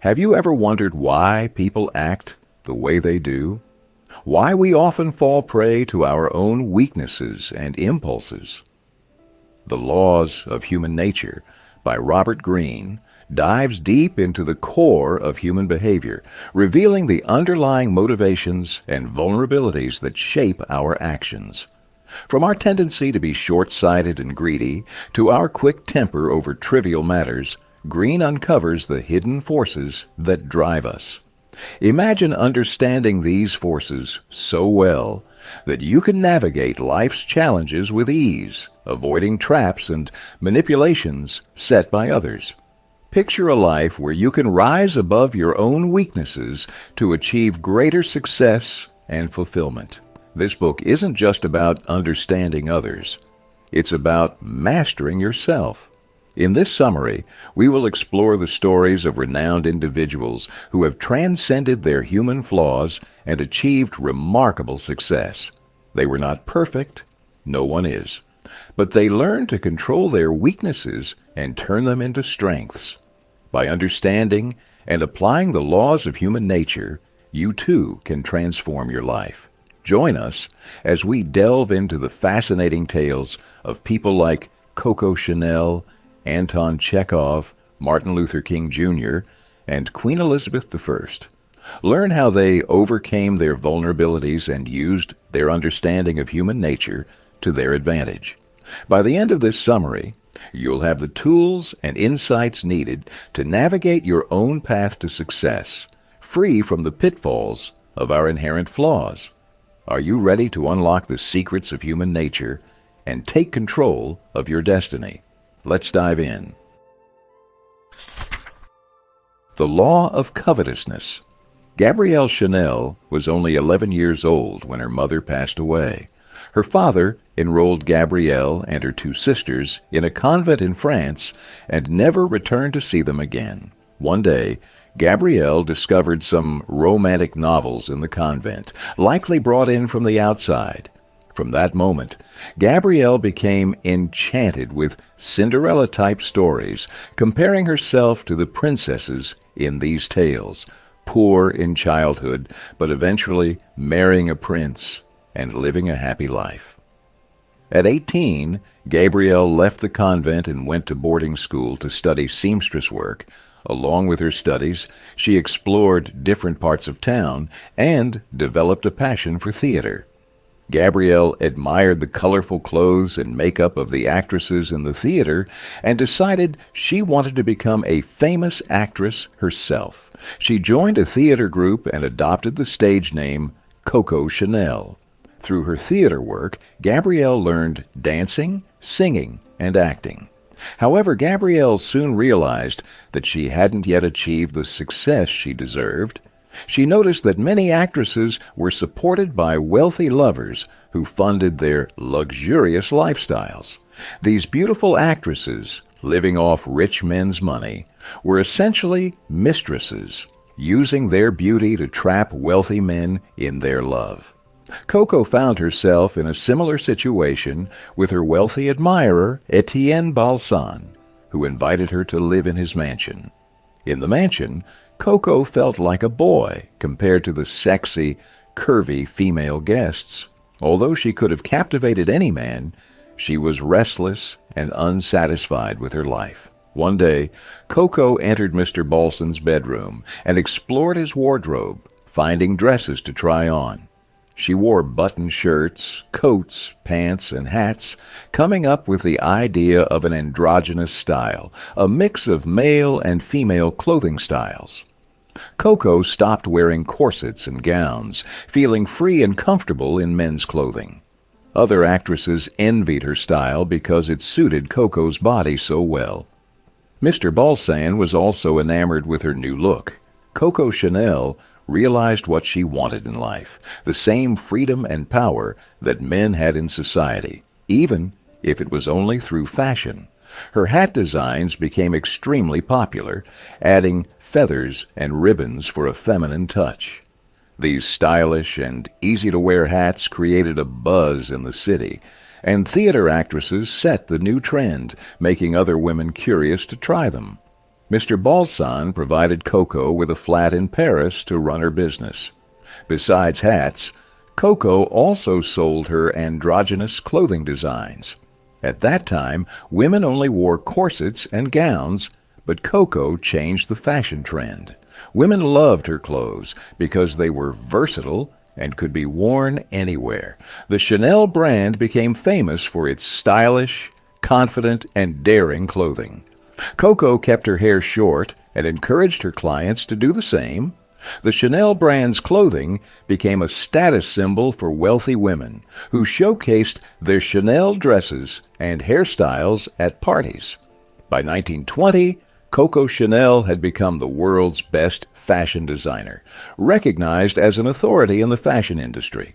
Have you ever wondered why people act the way they do? Why we often fall prey to our own weaknesses and impulses? The Laws of Human Nature by Robert Greene dives deep into the core of human behavior, revealing the underlying motivations and vulnerabilities that shape our actions. From our tendency to be short-sighted and greedy to our quick temper over trivial matters, Greene uncovers the hidden forces that drive us. Imagine understanding these forces so well that you can navigate life's challenges with ease, avoiding traps and manipulations set by others. Picture a life where you can rise above your own weaknesses to achieve greater success and fulfillment. This book isn't just about understanding others. It's about mastering yourself. In this summary, we will explore the stories of renowned individuals who have transcended their human flaws and achieved remarkable success. They were not perfect, no one is, but they learned to control their weaknesses and turn them into strengths. By understanding and applying the laws of human nature, you too can transform your life. Join us as we delve into the fascinating tales of people like Coco Chanel, Anton Chekhov, Martin Luther King Jr., and Queen Elizabeth I. Learn how they overcame their vulnerabilities and used their understanding of human nature to their advantage. By the end of this summary, you'll have the tools and insights needed to navigate your own path to success, free from the pitfalls of our inherent flaws. Are you ready to unlock the secrets of human nature and take control of your destiny? Let's dive in. The Law of Covetousness. Gabrielle Chanel was only 11 years old when her mother passed away. Her father enrolled Gabrielle and her two sisters in a convent in France and never returned to see them again. One day, Gabrielle discovered some romantic novels in the convent, likely brought in from the outside. From that moment, Gabrielle became enchanted with Cinderella-type stories, comparing herself to the princesses in these tales, poor in childhood, but eventually marrying a prince and living a happy life. At 18, Gabrielle left the convent and went to boarding school to study seamstress work. Along with her studies, she explored different parts of town and developed a passion for theater. Gabrielle admired the colorful clothes and makeup of the actresses in the theater and decided she wanted to become a famous actress herself. She joined a theater group and adopted the stage name Coco Chanel. Through her theater work, Gabrielle learned dancing, singing, and acting. However, Gabrielle soon realized that she hadn't yet achieved the success she deserved. She noticed that many actresses were supported by wealthy lovers who funded their luxurious lifestyles. These beautiful actresses, living off rich men's money, were essentially mistresses, using their beauty to trap wealthy men in their love. Coco found herself in a similar situation with her wealthy admirer, Etienne Balsan, who invited her to live in his mansion. In the mansion, Coco felt like a boy compared to the sexy, curvy female guests. Although she could have captivated any man, she was restless and unsatisfied with her life. One day, Coco entered Mr. Balsan's bedroom and explored his wardrobe, finding dresses to try on. She wore button shirts, coats, pants, and hats, coming up with the idea of an androgynous style, a mix of male and female clothing styles. Coco stopped wearing corsets and gowns, feeling free and comfortable in men's clothing. Other actresses envied her style because it suited Coco's body so well. Mr. Balsan was also enamored with her new look. Coco Chanel realized what she wanted in life, the same freedom and power that men had in society, even if it was only through fashion. Her hat designs became extremely popular, adding feathers and ribbons for a feminine touch. These stylish and easy-to-wear hats created a buzz in the city, and theater actresses set the new trend, making other women curious to try them. Mr. Balsan provided Coco with a flat in Paris to run her business. Besides hats, Coco also sold her androgynous clothing designs. At that time, women only wore corsets and gowns, but Coco changed the fashion trend. Women loved her clothes because they were versatile and could be worn anywhere. The Chanel brand became famous for its stylish, confident, and daring clothing. Coco kept her hair short and encouraged her clients to do the same. The Chanel brand's clothing became a status symbol for wealthy women who showcased their Chanel dresses and hairstyles at parties. By 1920, Coco Chanel had become the world's best fashion designer, recognized as an authority in the fashion industry.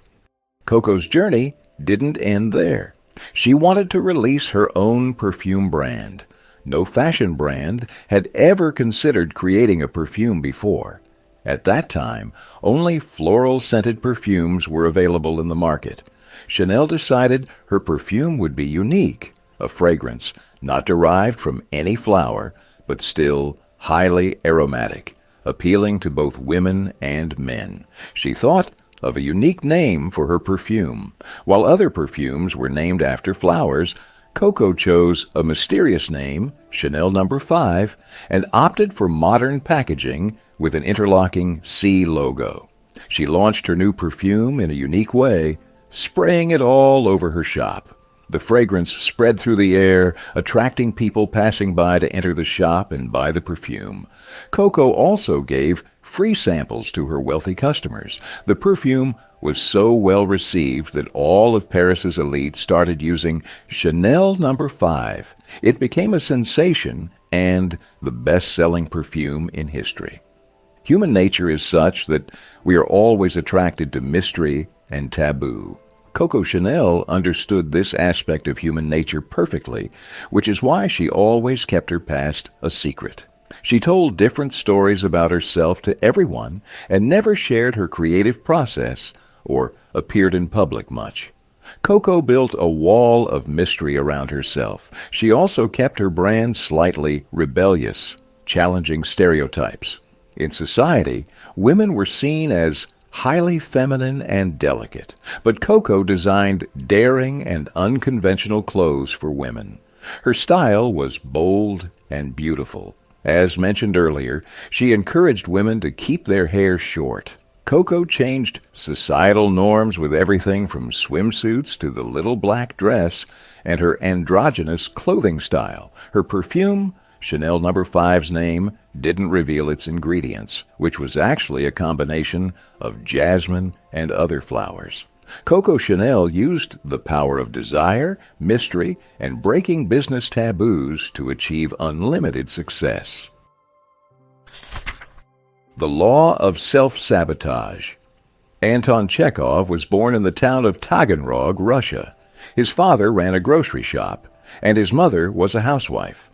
Coco's journey didn't end there. She wanted to release her own perfume brand. No fashion brand had ever considered creating a perfume before. At that time, only floral-scented perfumes were available in the market. Chanel decided her perfume would be unique, a fragrance not derived from any flower, but still highly aromatic, appealing to both women and men. She thought of a unique name for her perfume. While other perfumes were named after flowers, Coco chose a mysterious name, Chanel No. 5, and opted for modern packaging with an interlocking C logo. She launched her new perfume in a unique way, spraying it all over her shop. The fragrance spread through the air, attracting people passing by to enter the shop and buy the perfume. Coco also gave free samples to her wealthy customers. The perfume was so well received that all of Paris's elite started using Chanel No. 5. It became a sensation and the best-selling perfume in history. Human nature is such that we are always attracted to mystery and taboo. Coco Chanel understood this aspect of human nature perfectly, which is why she always kept her past a secret. She told different stories about herself to everyone and never shared her creative process or appeared in public much. Coco built a wall of mystery around herself. She also kept her brand slightly rebellious, challenging stereotypes. In society, women were seen as highly feminine and delicate, but Coco designed daring and unconventional clothes for women. Her style was bold and beautiful. As mentioned earlier, she encouraged women to keep their hair short. Coco changed societal norms with everything from swimsuits to the little black dress and her androgynous clothing style. Her perfume, Chanel No. 5's name, didn't reveal its ingredients, which was actually a combination of jasmine and other flowers. Coco Chanel used the power of desire, mystery, and breaking business taboos to achieve unlimited success. The Law of Self-sabotage. Anton Chekhov was born in the town of Taganrog, Russia. His father ran a grocery shop, and his mother was a housewife.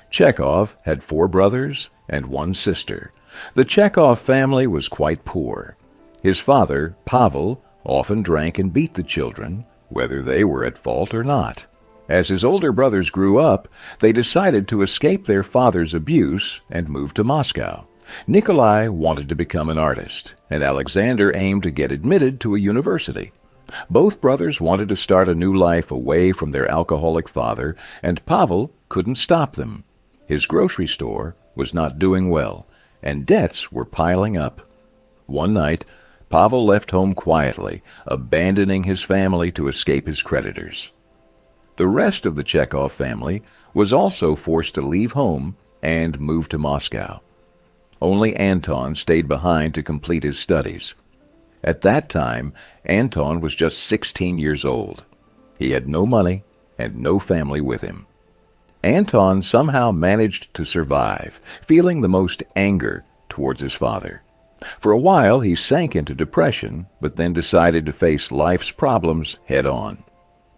Chekhov had 4 brothers and 1 sister. The Chekhov family was quite poor. His father, Pavel, often drank and beat the children, whether they were at fault or not. As his older brothers grew up, they decided to escape their father's abuse and move to Moscow. Nikolai wanted to become an artist, and Alexander aimed to get admitted to a university. Both brothers wanted to start a new life away from their alcoholic father, and Pavel couldn't stop them. His grocery store was not doing well, and debts were piling up. One night, Pavel left home quietly, abandoning his family to escape his creditors. The rest of the Chekhov family was also forced to leave home and move to Moscow. Only Anton stayed behind to complete his studies. At that time, Anton was just 16 years old. He had no money and no family with him. Anton somehow managed to survive, feeling the most anger towards his father. For a while, he sank into depression, but then decided to face life's problems head-on.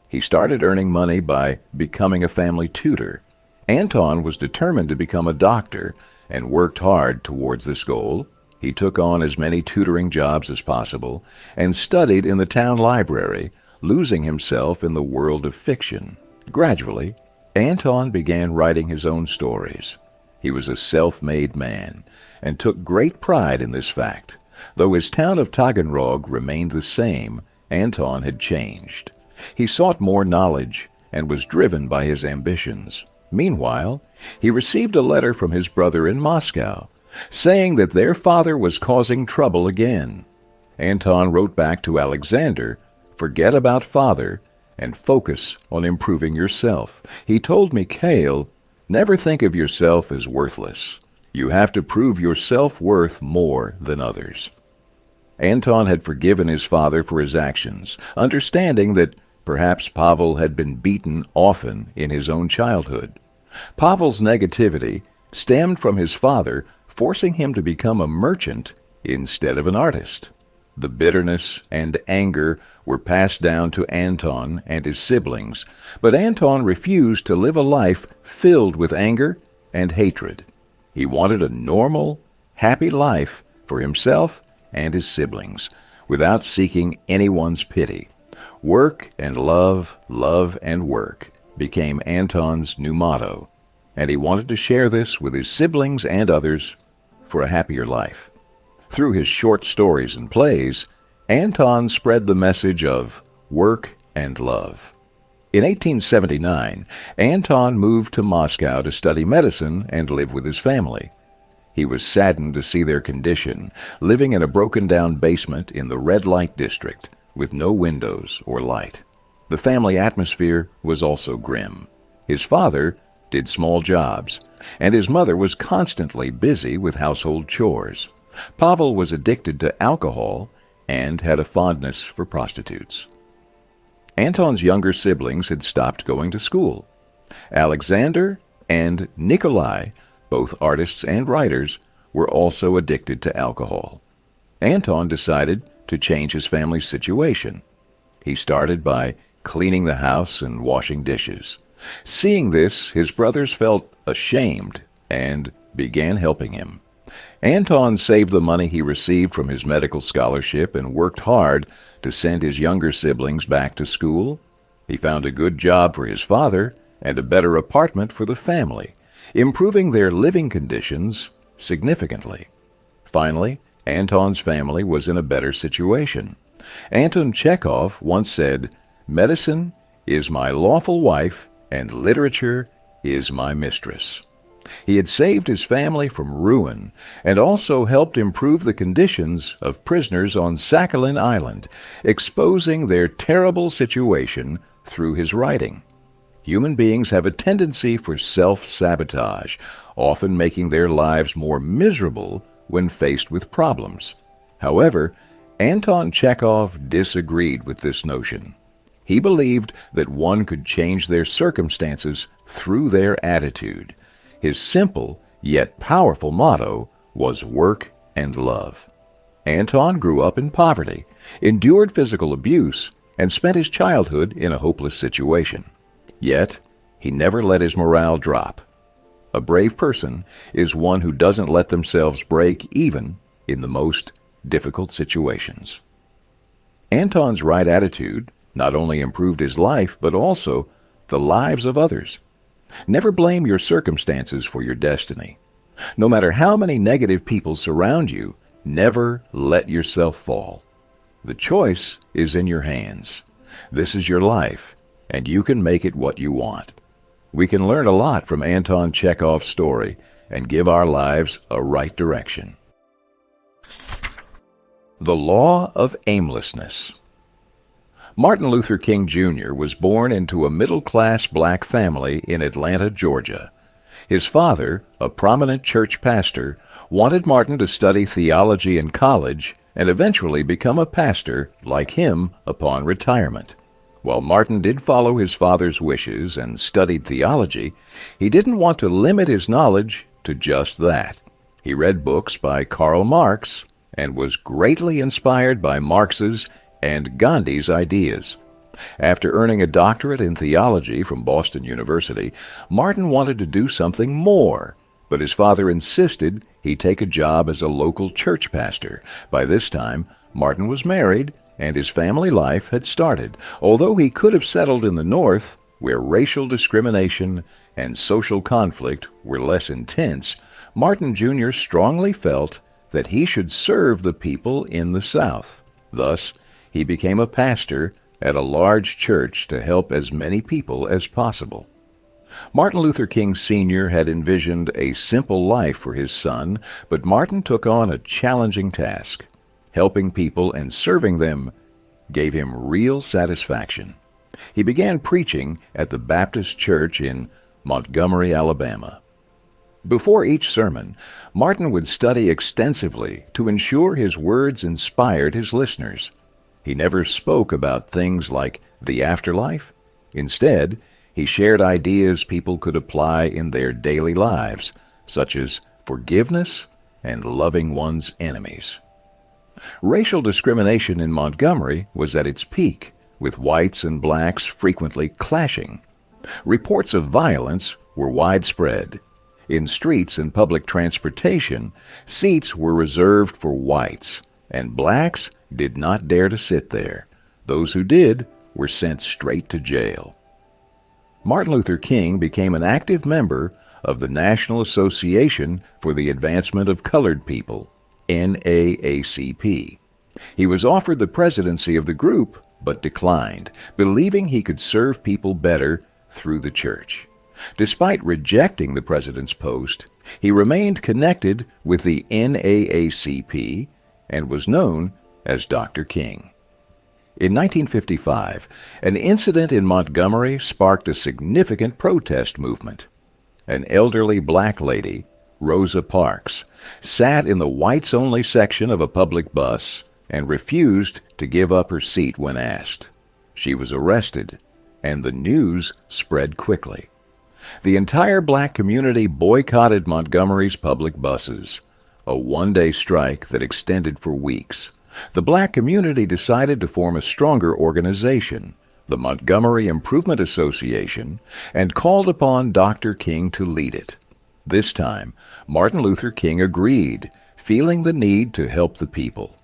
He started earning money by becoming a family tutor. Anton was determined to become a doctor and worked hard towards this goal. He took on as many tutoring jobs as possible and studied in the town library, losing himself in the world of fiction. Gradually, Anton began writing his own stories. He was a self-made man, and took great pride in this fact. Though his town of Taganrog remained the same, Anton had changed. He sought more knowledge, and was driven by his ambitions. Meanwhile, he received a letter from his brother in Moscow, saying that their father was causing trouble again. Anton wrote back to Alexander, "Forget about father, and focus on improving yourself." He told Mikhail, "Never think of yourself as worthless. You have to prove your self-worth more than others." Anton had forgiven his father for his actions, understanding that perhaps Pavel had been beaten often in his own childhood. Pavel's negativity stemmed from his father forcing him to become a merchant instead of an artist. The bitterness and anger were passed down to Anton and his siblings, but Anton refused to live a life filled with anger and hatred. He wanted a normal, happy life for himself and his siblings, without seeking anyone's pity. Work and love, love and work became Anton's new motto, and he wanted to share this with his siblings and others for a happier life. Through his short stories and plays, Anton spread the message of work and love. In 1879, Anton moved to Moscow to study medicine and live with his family. He was saddened to see their condition, living in a broken-down basement in the red light district with no windows or light. The family atmosphere was also grim. His father did small jobs, and his mother was constantly busy with household chores. Pavel was addicted to alcohol and had a fondness for prostitutes. Anton's younger siblings had stopped going to school. Alexander and Nikolai, both artists and writers, were also addicted to alcohol. Anton decided to change his family's situation. He started by cleaning the house and washing dishes. Seeing this, his brothers felt ashamed and began helping him. Anton saved the money he received from his medical scholarship and worked hard to send his younger siblings back to school. He found a good job for his father and a better apartment for the family, improving their living conditions significantly. Finally, Anton's family was in a better situation. Anton Chekhov once said, "Medicine is my lawful wife, and literature is my mistress." He had saved his family from ruin and also helped improve the conditions of prisoners on Sakhalin Island, exposing their terrible situation through his writing. Human beings have a tendency for self-sabotage, often making their lives more miserable when faced with problems. However, Anton Chekhov disagreed with this notion. He believed that one could change their circumstances through their attitude. His simple yet powerful motto was work and love. Anton grew up in poverty, endured physical abuse, and spent his childhood in a hopeless situation. Yet, he never let his morale drop. A brave person is one who doesn't let themselves break even in the most difficult situations. Anton's right attitude not only improved his life, but also the lives of others. Never blame your circumstances for your destiny. No matter how many negative people surround you, never let yourself fall. The choice is in your hands. This is your life, and you can make it what you want. We can learn a lot from Anton Chekhov's story and give our lives a right direction. The Law of Aimlessness. Martin Luther King Jr. was born into a middle-class black family in Atlanta, Georgia. His father, a prominent church pastor, wanted Martin to study theology in college and eventually become a pastor like him upon retirement. While Martin did follow his father's wishes and studied theology, he didn't want to limit his knowledge to just that. He read books by Karl Marx and was greatly inspired by Marx's and Gandhi's ideas. After earning a doctorate in theology from Boston University, Martin wanted to do something more, but his father insisted he take a job as a local church pastor. By this time, Martin was married, and his family life had started, although he could have settled in the North, where racial discrimination and social conflict were less intense, Martin Jr. strongly felt that he should serve the people in the South. Thus, he became a pastor at a large church to help as many people as possible. Martin Luther King Sr. had envisioned a simple life for his son, but Martin took on a challenging task. Helping people and serving them gave him real satisfaction. He began preaching at the Baptist Church in Montgomery, Alabama. Before each sermon, Martin would study extensively to ensure his words inspired his listeners. He never spoke about things like the afterlife. Instead, he shared ideas people could apply in their daily lives, such as forgiveness and loving one's enemies. Racial discrimination in Montgomery was at its peak, with whites and blacks frequently clashing. Reports of violence were widespread. In streets and public transportation, seats were reserved for whites, and blacks did not dare to sit there. Those who did were sent straight to jail. Martin Luther King became an active member of the National Association for the Advancement of Colored People, NAACP. He was offered the presidency of the group, but declined, believing he could serve people better through the church. Despite rejecting the president's post, he remained connected with the NAACP and was known as Dr. King. In 1955, an incident in Montgomery sparked a significant protest movement. An elderly black lady, Rosa Parks, sat in the whites-only section of a public bus and refused to give up her seat when asked. She was arrested, and the news spread quickly. The entire black community boycotted Montgomery's public buses, a one-day strike that extended for weeks. The black community decided to form a stronger organization, the Montgomery Improvement Association, and called upon Dr. King to lead it. This time, Martin Luther King agreed, feeling the need to help the people.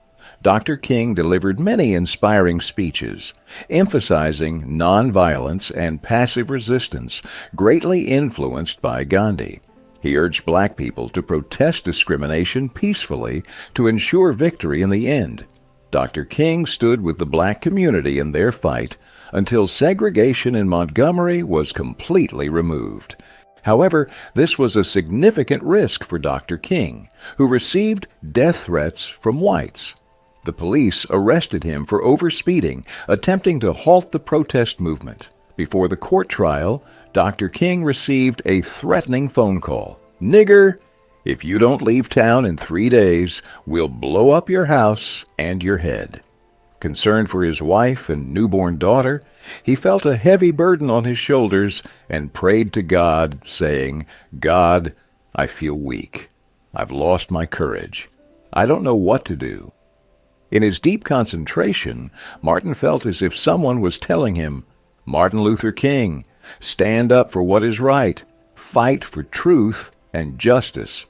Dr. King delivered many inspiring speeches, emphasizing nonviolence and passive resistance, greatly influenced by Gandhi. He urged black people to protest discrimination peacefully to ensure victory in the end. Dr. King stood with the black community in their fight until segregation in Montgomery was completely removed. However, this was a significant risk for Dr. King, who received death threats from whites. The police arrested him for overspeeding, attempting to halt the protest movement. Before the court trial, Dr. King received a threatening phone call. "Nigger, if you don't leave town in 3 days, we'll blow up your house and your head." Concerned for his wife and newborn daughter, he felt a heavy burden on his shoulders and prayed to God, saying, "God, I feel weak. I've lost my courage. I don't know what to do." In his deep concentration, Martin felt as if someone was telling him, "Martin Luther King, stand up for what is right. Fight for truth and justice."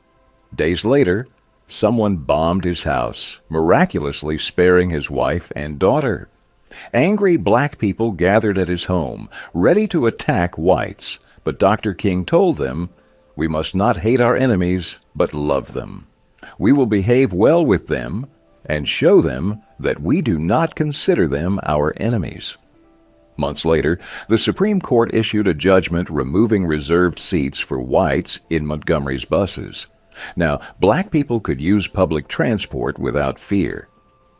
Days later, someone bombed his house, miraculously sparing his wife and daughter. Angry black people gathered at his home, ready to attack whites, but Dr. King told them, "We must not hate our enemies, but love them. We will behave well with them and show them that we do not consider them our enemies." Months later, the Supreme Court issued a judgment removing reserved seats for whites in Montgomery's buses. Now, black people could use public transport without fear.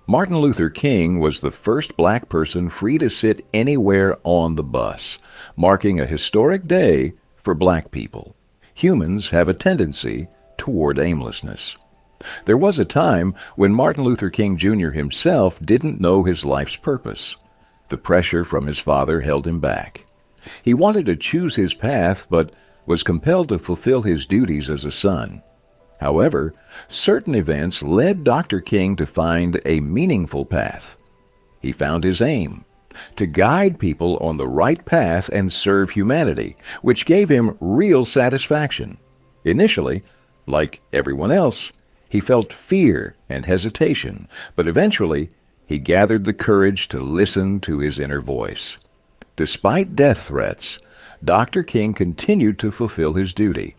Martin Luther King was the first black person free to sit anywhere on the bus, marking a historic day for black people. Humans have a tendency toward aimlessness. There was a time when Martin Luther King Jr. himself didn't know his life's purpose. The pressure from his father held him back. He wanted to choose his path, but was compelled to fulfill his duties as a son. However, certain events led Dr. King to find a meaningful path. He found his aim, to guide people on the right path and serve humanity, which gave him real satisfaction. Initially, like everyone else, he felt fear and hesitation, but eventually he gathered the courage to listen to his inner voice. Despite death threats, Dr. King continued to fulfill his duty.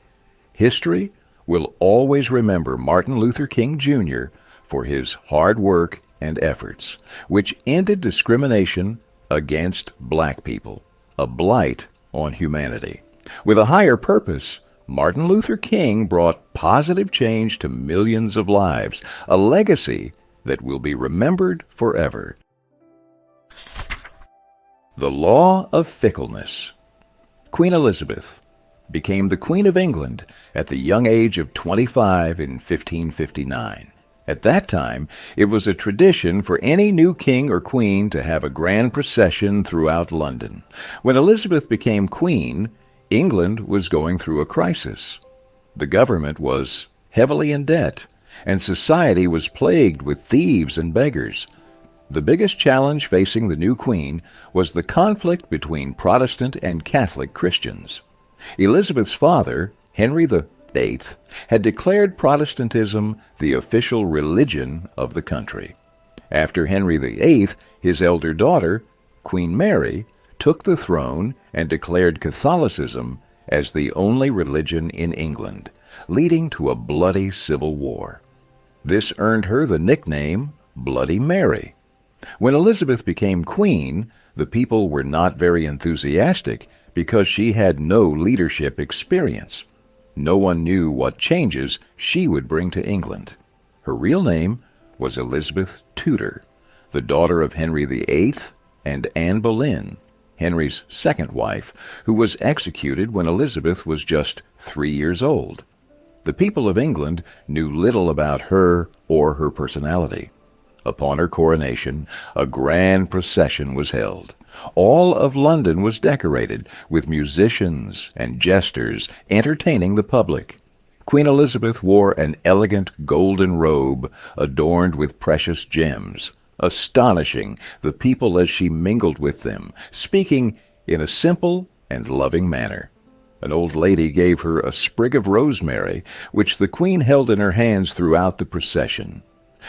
History will always remember Martin Luther King Jr. for his hard work and efforts, which ended discrimination against black people, a blight on humanity. With a higher purpose, Martin Luther King brought positive change to millions of lives, a legacy that will be remembered forever. The Law of Fickleness. Queen Elizabeth became the Queen of England at the young age of 25 in 1559. At that time, it was a tradition for any new king or queen to have a grand procession throughout London. When Elizabeth became queen, England was going through a crisis. The government was heavily in debt, and society was plagued with thieves and beggars. The biggest challenge facing the new queen was the conflict between Protestant and Catholic Christians. Elizabeth's father, Henry VIII, had declared Protestantism the official religion of the country. After Henry VIII, his elder daughter, Queen Mary, took the throne and declared Catholicism as the only religion in England, leading to a bloody civil war. This earned her the nickname Bloody Mary. When Elizabeth became queen, the people were not very enthusiastic because she had no leadership experience. No one knew what changes she would bring to England. Her real name was Elizabeth Tudor, the daughter of Henry VIII and Anne Boleyn, Henry's second wife, who was executed when Elizabeth was just 3 years old. The people of England knew little about her or her personality. Upon her coronation, a grand procession was held. All of London was decorated, with musicians and jesters entertaining the public. Queen Elizabeth wore an elegant golden robe adorned with precious gems, astonishing the people as she mingled with them, speaking in a simple and loving manner. An old lady gave her a sprig of rosemary, which the queen held in her hands throughout the procession.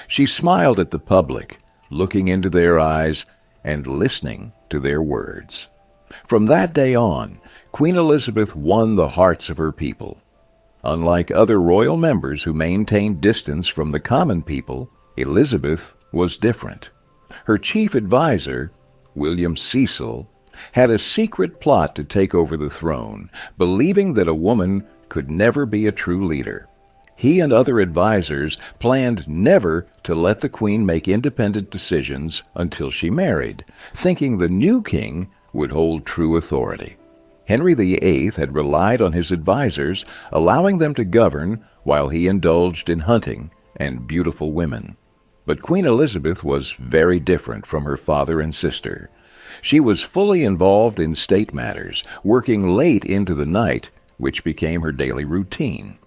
She smiled at the public, looking into their eyes and listening to their words. From that day on, Queen Elizabeth won the hearts of her people. Unlike other royal members who maintained distance from the common people, Elizabeth was different. Her chief advisor, William Cecil, had a secret plot to take over the throne, believing that a woman could never be a true leader. He and other advisers planned never to let the queen make independent decisions until she married, thinking the new king would hold true authority. Henry VIII had relied on his advisers, allowing them to govern while he indulged in hunting and beautiful women. But Queen Elizabeth was very different from her father and sister. She was fully involved in state matters, working late into the night, which became her daily routine.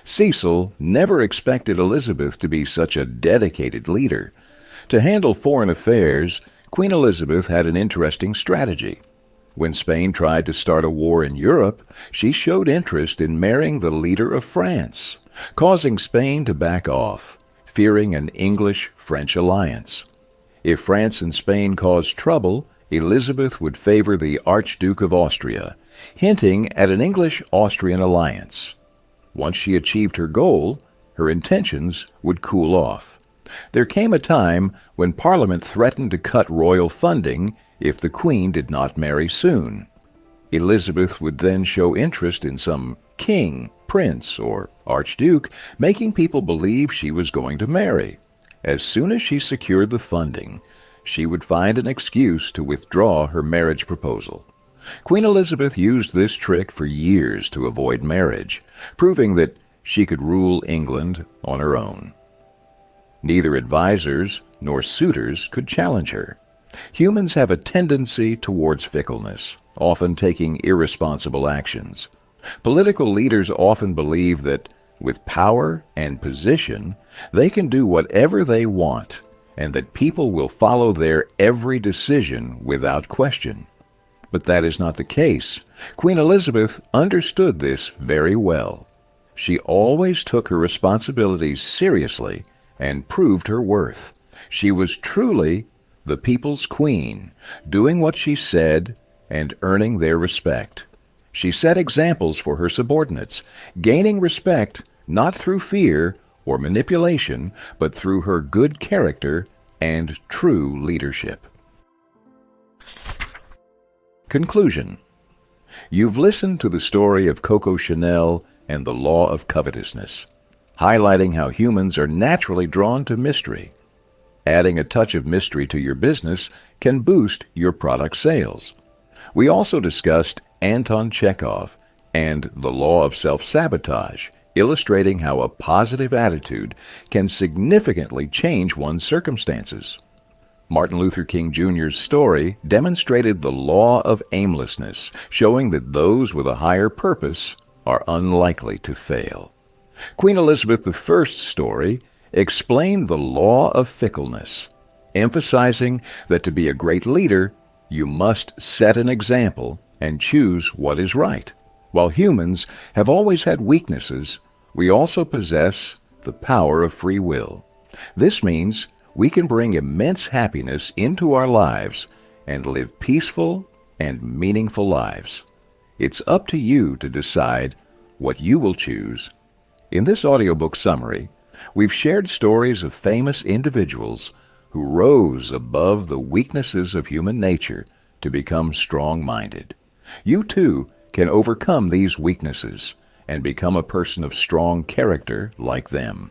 Cecil never expected Elizabeth to be such a dedicated leader. To handle foreign affairs, Queen Elizabeth had an interesting strategy. When Spain tried to start a war in Europe, she showed interest in marrying the leader of France, causing Spain to back off, fearing an English-French alliance. If France and Spain caused trouble, Elizabeth would favor the Archduke of Austria, hinting at an English-Austrian alliance. Once she achieved her goal, her intentions would cool off. There came a time when Parliament threatened to cut royal funding if the Queen did not marry soon. Elizabeth would then show interest in some king, prince, or archduke, making people believe she was going to marry. As soon as she secured the funding, she would find an excuse to withdraw her marriage proposal. Queen Elizabeth used this trick for years to avoid marriage, proving that she could rule England on her own. Neither advisers nor suitors could challenge her. Humans have a tendency towards fickleness, often taking irresponsible actions. Political leaders often believe that, with power and position, they can do whatever they want, and that people will follow their every decision without question. But that is not the case. Queen Elizabeth understood this very well. She always took her responsibilities seriously and proved her worth. She was truly the people's queen, doing what she said and earning their respect. She set examples for her subordinates, gaining respect not through fear or manipulation, but through her good character and true leadership. Conclusion. You've listened to the story of Coco Chanel and the Law of Covetousness, highlighting how humans are naturally drawn to mystery. Adding a touch of mystery to your business can boost your product sales. We also discussed Anton Chekhov and the Law of Self-sabotage, illustrating how a positive attitude can significantly change one's circumstances. Martin Luther King Jr.'s story demonstrated the Law of Aimlessness, showing that those with a higher purpose are unlikely to fail. Queen Elizabeth I's story explained the Law of Fickleness, emphasizing that to be a great leader, you must set an example and choose what is right. While humans have always had weaknesses, we also possess the power of free will. This means we can bring immense happiness into our lives and live peaceful and meaningful lives. It's up to you to decide what you will choose. In this audiobook summary, we've shared stories of famous individuals who rose above the weaknesses of human nature to become strong-minded. You too can overcome these weaknesses and become a person of strong character like them.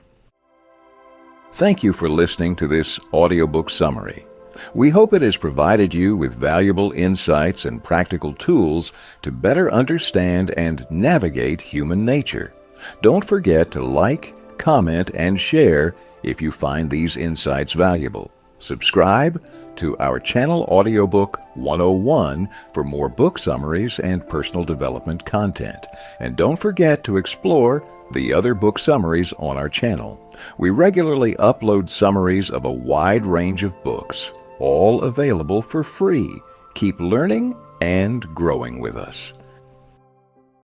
Thank you for listening to this audiobook summary. We hope it has provided you with valuable insights and practical tools to better understand and navigate human nature. Don't forget to like, comment, and share if you find these insights valuable. Subscribe to our channel Audiobook 101 for more book summaries and personal development content. And don't forget to explore the other book summaries on our channel. We regularly upload summaries of a wide range of books, all available for free. Keep learning and growing with us.